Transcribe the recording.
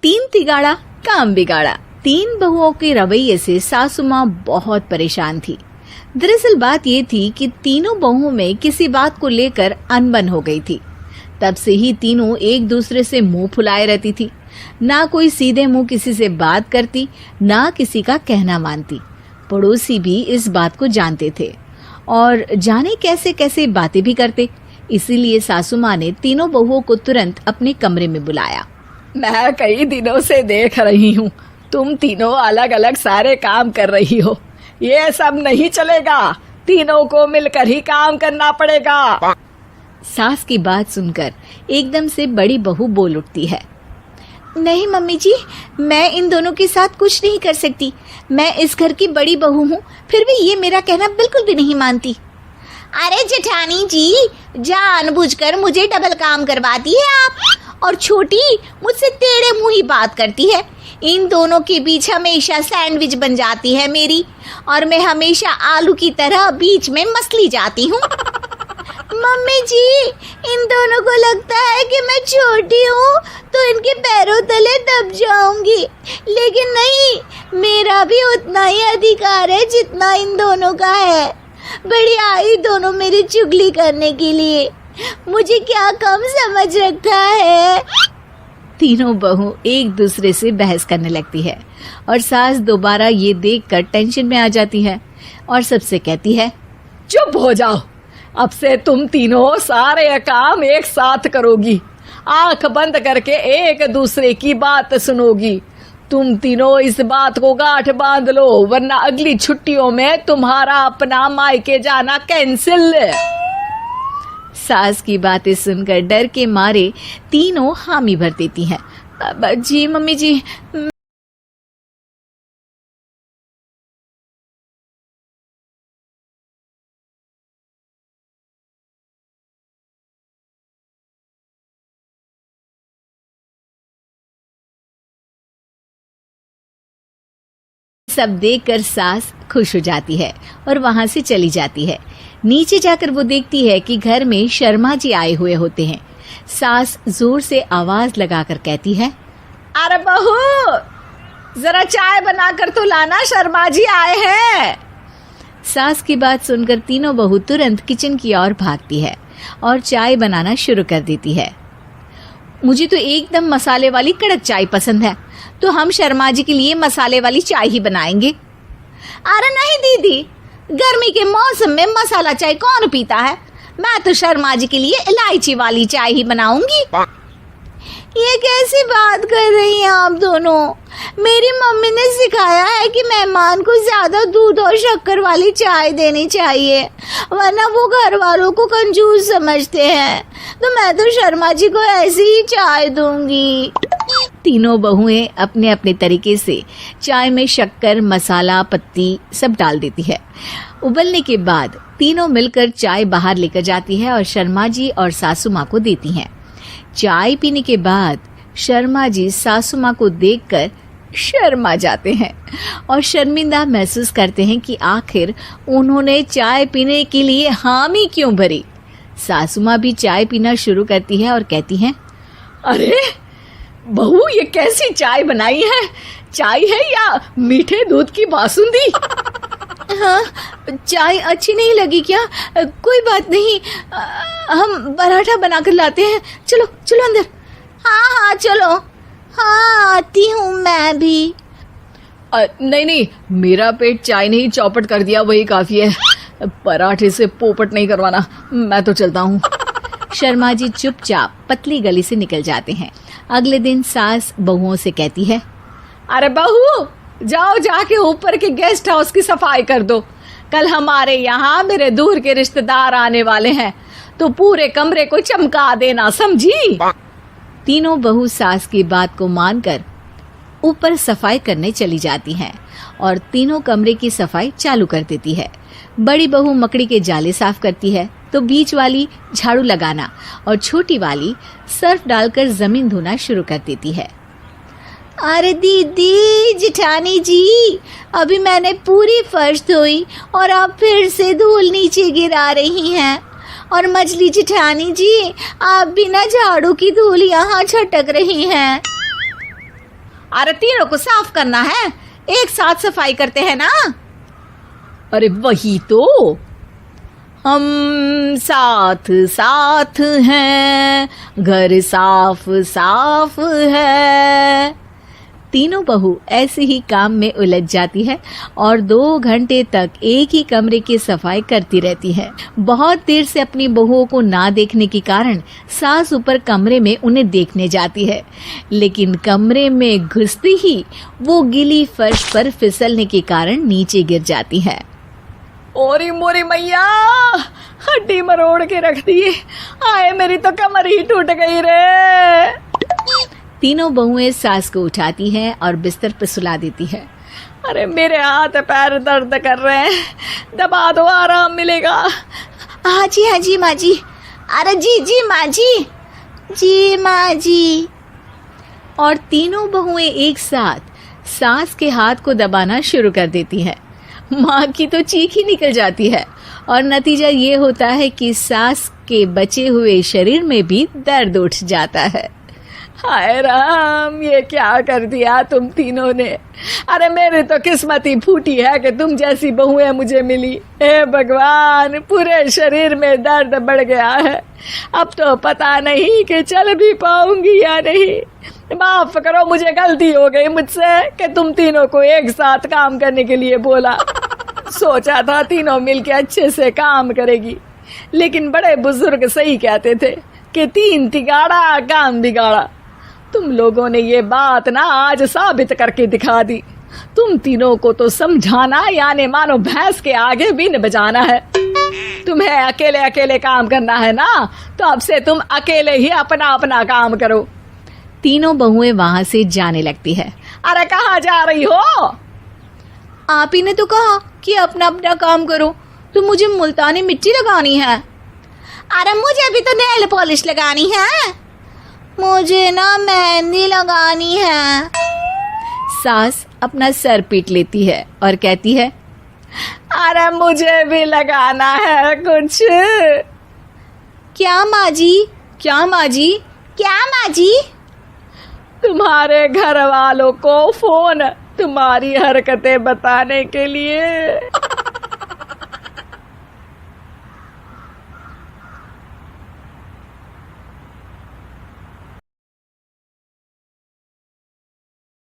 तीन तिगाड़ा काम बिगाड़ा। तीन बहुओं के रवैये से सासू माँ बहुत परेशान थी। दरअसल बात ये थी कि तीनों बहुओं में किसी बात को लेकर अनबन हो गई थी। तब से ही तीनों एक दूसरे से मुंह फुलाए रहती थी। ना कोई सीधे मुंह किसी से बात करती, ना किसी का कहना मानती। पड़ोसी भी इस बात को जानते थे और जाने कैसे कैसे बातें भी करते। इसीलिए सासू माँ ने तीनों बहुओं को तुरंत अपने कमरे में बुलाया। मैं कई दिनों से देख रही हूँ, तुम तीनों अलग अलग सारे काम कर रही हो। ये सब नहीं चलेगा, तीनों को मिलकर ही काम करना पड़ेगा। सास की बात सुनकर एकदम से बड़ी बहू बोल उठती है। नहीं मम्मी जी, मैं इन दोनों के साथ कुछ नहीं कर सकती। मैं इस घर की बड़ी बहू हूँ, फिर भी ये मेरा कहना बिल्कुल भी नहीं मानती। अरे जेठानी जी, जानबूझकर मुझे डबल काम करवाती है आप। और छोटी मुझसे टेढ़े मुंह ही बात करती है। इन दोनों के बीच हमेशा सैंडविच बन जाती है मेरी, और मैं हमेशा आलू की तरह बीच में मसली जाती हूँ। मम्मी जी, इन दोनों को लगता है कि मैं छोटी हूँ तो इनके पैरों तले दब जाऊंगी, लेकिन नहीं, मेरा भी उतना ही अधिकार है जितना इन दोनों का है। बड़ी आई दोनों मेरी चुगली करने के लिए, मुझे क्या कम समझ रखा है। तीनों बहू एक दूसरे से बहस करने लगती है और सास दोबारा ये देखकर टेंशन में आ जाती है और सबसे कहती है, चुप हो जाओ, अब से तुम तीनों सारे काम एक साथ करोगी, आंख बंद करके एक दूसरे की बात सुनोगी। तुम तीनों इस बात को गांठ बांध लो, वरना अगली छुट्टियों में तुम्हारा अपना मायके जाना कैंसिल। सास की बातें सुनकर डर के मारे तीनों हामी भर देती हैं। जी मम्मी जी। सब देखकर सास खुश हो जाती है और वहां से चली जाती है। नीचे जाकर वो देखती है कि घर में शर्मा जी आए हुए होते हैं। सास जोर से आवाज लगाकर कहती है, अरे बहू, जरा चाय बनाकर तो लाना, शर्मा जी आए हैं। सास की बात सुनकर तीनों बहू तुरंत किचन की ओर भागती है और चाय बनाना शुरू कर देती है। मुझे तो एकदम मसाले वाली कड़क चाय पसंद है, तो हम शर्मा जी के लिए मसाले वाली चाय ही बनाएंगे। अरे नहीं दीदी, गर्मी के मौसम में मसाला चाय कौन पीता है? मैं तो शर्मा जी के लिए इलायची वाली चाय ही बनाऊंगी। ये कैसी बात कर रही हैं आप दोनों? मेरी मम्मी ने सिखाया है कि मेहमान को ज्यादा दूध और शक्कर वाली चाय देनी चाहिए, वरना वो घर वालों को कंजूस समझते हैं। तो मैं तो शर्मा जी को ऐसी ही चाय दूंगी। तीनों बहुएं अपने अपने तरीके से चाय में शक्कर, मसाला, पत्ती सब डाल देती है। उबलने के बाद तीनों मिलकर चाय बाहर लेकर जाती है और शर्मा जी और सासू माँ को देती हैं। चाय पीने के बाद शर्मा जी सासू माँ को देखकर शर्मा जाते हैं और शर्मिंदा महसूस करते हैं कि आखिर उन्होंने चाय पीने के लिए हामी क्यों भरी। सासू माँ भी चाय पीना शुरू करती है और कहती हैं, अरे बहू, ये कैसी चाय बनाई है? चाय है या मीठे दूध की बासुंदी? हाँ, चाय अच्छी नहीं लगी क्या? कोई बात नहीं, हम पराठा बनाकर लाते हैं। चलो चलो अंदर। हाँ चलो। हाँ, आती हूँ मैं भी। नहीं नहीं, मेरा पेट चाय ने ही चौपट कर दिया, वही काफी है। पराठे से पोपट नहीं करवाना, मैं तो चलता हूँ। शर्मा जी चुपचाप पतली गली से निकल जाते हैं। अगले दिन सास बहुओं से कहती है, अरे बहू, जाओ जाके ऊपर के गेस्ट हाउस की सफाई कर दो। कल हमारे यहाँ मेरे दूर के रिश्तेदार आने वाले हैं, तो पूरे कमरे को चमका देना, समझी? तीनों बहू सास की बात को मानकर ऊपर सफाई करने चली जाती हैं और तीनों कमरे की सफाई चालू कर देती है। बड़ी बहू मकड़ी के जाले साफ करती है, तो बीच वाली झाड़ू लगाना और छोटी वाली सर्फ डालकर जमीन धोना शुरू कर देती है। अरे दीदी, जेठानी जी, अभी मैंने पूरी फर्श धोई और आप फिर से धूल नीचे गिरा रही हैं। और मछली जेठानी जी, आप बिना झाड़ू की धूल यहाँ छटक रही हैं। अरे तीनों को साफ करना है, एक साथ सफाई करते हैं ना। अरे वही तो, हम साथ साथ हैं, घर साफ साफ है। तीनों बहू ऐसे ही काम में उलझ जाती है और 2 घंटे तक एक ही कमरे की सफाई करती रहती है। बहुत देर से अपनी बहुओं को ना देखने के कारण सास ऊपर कमरे में उन्हें देखने जाती है, लेकिन कमरे में घुसती ही वो गीली फर्श पर फिसलने के कारण नीचे गिर जाती है। ओरी मोरी मैया, हड्डी मरोड़ के रख दी। आए मेरी तो कमर ही टूट गई रे। तीनों बहुएं सास को उठाती हैं और बिस्तर पर सुला देती है। अरे मेरे हाथ पैर दर्द कर रहे हैं, दबा दो आराम मिलेगा। हाँ जी माँ जी। अरे जी माँ जी माँ जी। और तीनों बहुएं एक साथ सास के हाथ को दबाना शुरू कर देती हैं। माँ की तो चीख ही निकल जाती है और नतीजा ये होता है कि सास के बचे हुए शरीर में भी दर्द उठ जाता है। हाय राम, ये क्या कर दिया तुम तीनों ने। अरे मेरी तो किस्मत ही फूटी है कि तुम जैसी बहुएं मुझे मिली। हे भगवान, पूरे शरीर में दर्द बढ़ गया है। अब तो पता नहीं कि चल भी पाऊंगी या नहीं। माफ करो, मुझे गलती हो गई मुझसे कि तुम तीनों को एक साथ काम करने के लिए बोला। सोचा था तीनों मिलके अच्छे से काम करेगी, लेकिन बड़े बुजुर्ग सही कहते थे कि 3 तिगाड़ा काम बिगाड़ा। तुम लोगों ने ये बात ना आज साबित करके दिखा दी। तुम तीनों को तो समझाना यानी मानो भैंस के आगे बीन बजाना है। तुम्हें अकेले अकेले काम करना है ना, तो अब से तुम अकेले ही अपना अपना काम करो। तीनों बहुएं वहां से जाने लगती है। अरे कहाँ जा रही हो? आप ही ने तो कहा कि अपना अपना काम तो मुझे मुल्तानी मिट्टी लगानी है। अरे मुझे भी तो नेल पॉलिश लगानी है, मुझे ना मेहंदी लगानी है। सास अपना सर पीट लेती है और कहती है, अरे मुझे भी लगाना है कुछ। क्या माँ जी? क्या माँ जी? क्या माँ जी? तुम्हारे घर वालों को फोन तुम्हारी हरकतें बताने के लिए।